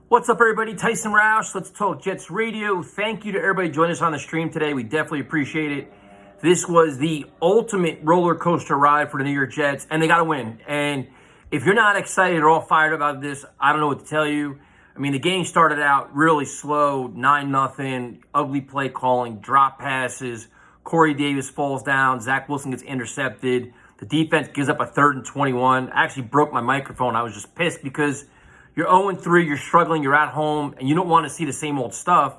What's up, everybody? Tyson Roush, Let's Talk Jets Radio. Thank you to everybody joining us on the stream today. We definitely appreciate it. This was the ultimate roller coaster ride for the New York Jets, and they got to win. And if you're not excited or all fired about this, I don't know what to tell you. I mean, the game started out really slow, 9-0, ugly play calling, drop passes. Corey Davis falls down. Zach Wilson gets intercepted. The defense gives up a 3rd and 21. I actually broke my microphone. I was just pissed because you're 0-3, you're struggling, you're at home, and you don't want to see the same old stuff.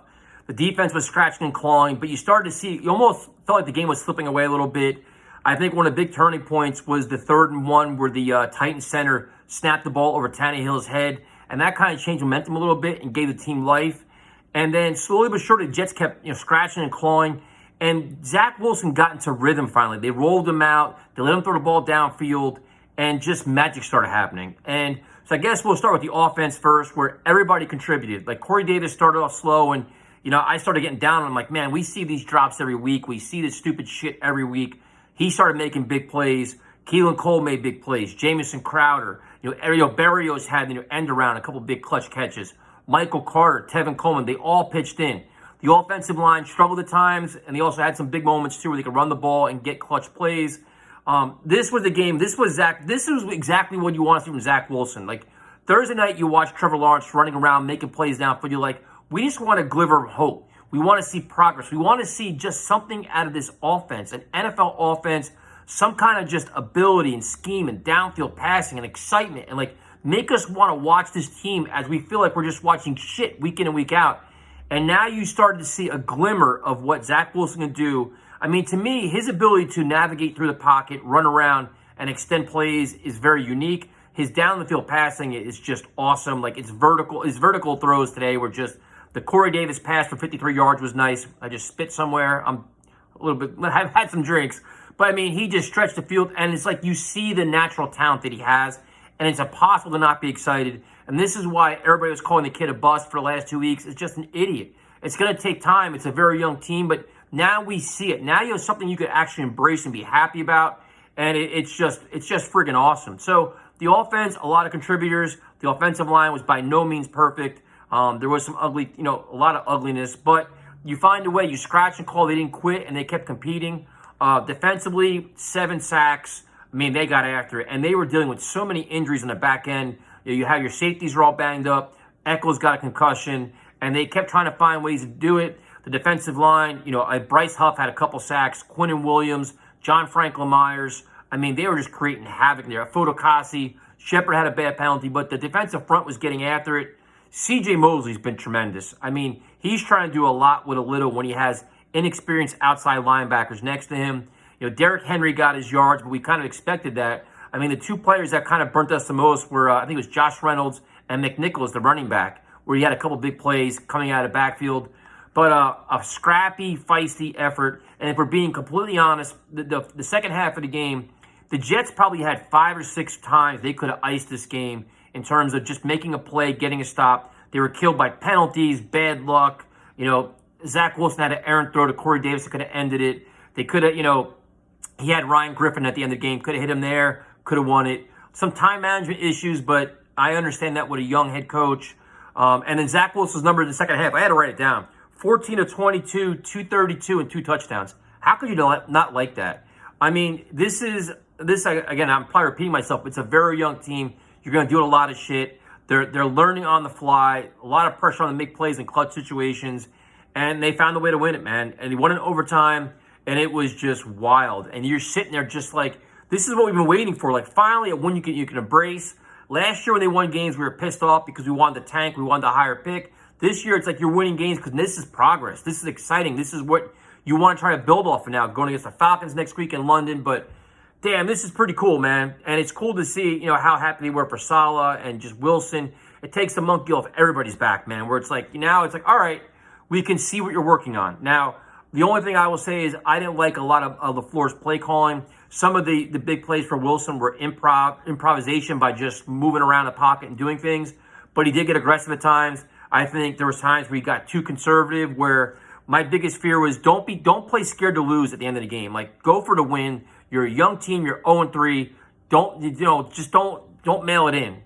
The defense was scratching and clawing, but you started to see, you almost felt like the game was slipping away a little bit. I think one of the big turning points was the 3rd and 1 where the Titans center snapped the ball over Tannehill's head, and that kind of changed momentum a little bit and gave the team life. And then slowly but surely, the Jets kept scratching and clawing, and Zach Wilson got into rhythm finally. They rolled him out, they let him throw the ball downfield, and just magic started happening. And so I guess we'll start with the offense first, where everybody contributed. Like Corey Davis started off slow, and I started getting down. And I'm like, man, we see these drops every week. We see this stupid shit every week. He started making big plays. Keelan Cole made big plays. Jamison Crowder, Ariel Berrios had end around, a couple big clutch catches. Michael Carter, Tevin Coleman, they all pitched in. The offensive line struggled at times, and they also had some big moments too, where they could run the ball and get clutch plays. This was the game. This was exactly what you want to see from Zach Wilson. Like Thursday night, you watch Trevor Lawrence running around, making plays downfield. You're like, we just want to glimmer of hope. We want to see progress. We want to see just something out of this offense, an NFL offense, some kind of just ability and scheme and downfield passing and excitement, and make us want to watch this team as we feel like we're just watching shit week in and week out. And now you started to see a glimmer of what Zach Wilson can do. I mean, to me, his ability to navigate through the pocket, run around, and extend plays is very unique. His down the field passing is just awesome. His vertical throws today were just, the Corey Davis pass for 53 yards was nice. I just spit somewhere. I'm a little bit, I've had some drinks. But I mean, he just stretched the field, and it's like you see the natural talent that he has, and it's impossible to not be excited. And this is why everybody was calling the kid a bust for the last 2 weeks. It's just an idiot. It's going to take time. It's a very young team, but now we see it. Now you have something you could actually embrace and be happy about, and it's just friggin' awesome. So the offense, a lot of contributors. The offensive line was by no means perfect. There was some ugly, a lot of ugliness, but you find a way. You scratch and claw. They didn't quit, and they kept competing. Defensively, 7 sacks. I mean, they got after it, and they were dealing with so many injuries on the back end. You have your safeties are all banged up. Echols got a concussion, and they kept trying to find ways to do it. The defensive line, Bryce Huff had a couple sacks. Quinnen Williams, John Franklin Myers. I mean, they were just creating havoc there. Fotokasi, Shepard had a bad penalty, but the defensive front was getting after it. C.J. Mosley's been tremendous. I mean, he's trying to do a lot with a little when he has inexperienced outside linebackers next to him. Derrick Henry got his yards, but we kind of expected that. I mean, the two players that kind of burnt us the most were, I think it was Josh Reynolds and McNichols, the running back, where he had a couple big plays coming out of the backfield. But a scrappy, feisty effort. And if we're being completely honest, the second half of the game, the Jets probably had 5 or 6 times they could have iced this game in terms of just making a play, getting a stop. They were killed by penalties, bad luck. Zach Wilson had an errant throw to Corey Davis that could have ended it. They could have, he had Ryan Griffin at the end of the game. Could have hit him there, could have won it. Some time management issues, but I understand that with a young head coach. And then Zach Wilson's number in the second half, I had to write it down. 14 of 22, 232, and 2 touchdowns. How could you not like that? I mean, this again, I'm probably repeating myself. It's a very young team. You're going to do a lot of shit. They're learning on the fly. A lot of pressure on them to make plays in clutch situations. And they found a way to win it, man. And they won in overtime, and it was just wild. And you're sitting there just like, this is what we've been waiting for. Like, finally, a win you can embrace. Last year when they won games, we were pissed off because we wanted to tank. We wanted a higher pick. This year, it's like you're winning games because this is progress. This is exciting. This is what you want to try to build off of now, going against the Falcons next week in London. But, damn, this is pretty cool, man. And it's cool to see, how happy they were for Saleh and just Wilson. It takes the monkey off everybody's back, man, where it's like, now it's like, all right, we can see what you're working on. Now, the only thing I will say is I didn't like a lot of LaFleur's play calling. Some of the big plays for Wilson were improvisation by just moving around the pocket and doing things. But he did get aggressive at times. I think there was times where he got too conservative, where my biggest fear was don't play scared to lose at the end of the game. Like, go for the win. You're a young team. You're 0-3. Don't mail it in.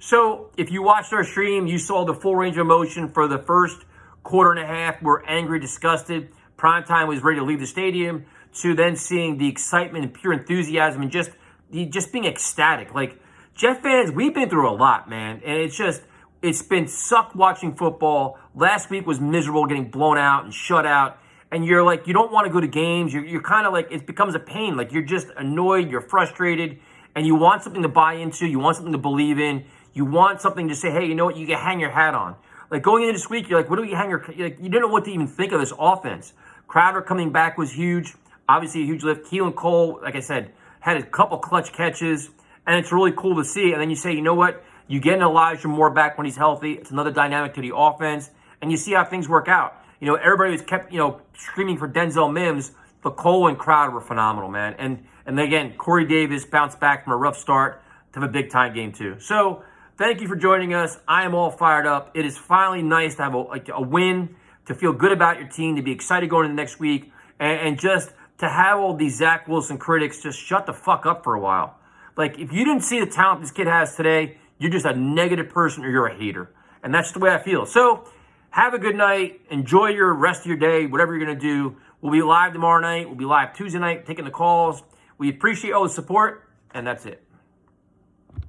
So if you watched our stream, you saw the full range of emotion for the first quarter and a half. We're angry, disgusted. Primetime was ready to leave the stadium, to then seeing the excitement and pure enthusiasm and just being ecstatic. Like, Jet fans, we've been through a lot, man. And it's been sucked watching football. Last week was miserable, getting blown out and shut out. And you're like, you don't want to go to games. You're kind of like, it becomes a pain. Like, you're just annoyed, you're frustrated, and you want something to buy into. You want something to believe in. You want something to say, hey, you know what, you can hang your hat on. Like, going into this week, you're like, what do you hang your, like, you didn't know what to even think of this offense. Crowder coming back was huge. Obviously a huge lift. Keelan Cole, like I said, had a couple clutch catches, and it's really cool to see. And then you say, you know what, you get an Elijah Moore back when he's healthy. It's another dynamic to the offense, and you see how things work out. You know, everybody was kept, screaming for Denzel Mims, but Cole and Crowder were phenomenal, man. And again, Corey Davis bounced back from a rough start to have a big-time game, too. So, thank you for joining us. I am all fired up. It is finally nice to have a win, to feel good about your team, to be excited going into next week, and just to have all these Zach Wilson critics just shut the fuck up for a while. Like, if you didn't see the talent this kid has today, you're just a negative person or you're a hater. And that's the way I feel. So, have a good night. Enjoy your rest of your day, whatever you're going to do. We'll be live tomorrow night. We'll be live Tuesday night taking the calls. We appreciate all the support, and that's it.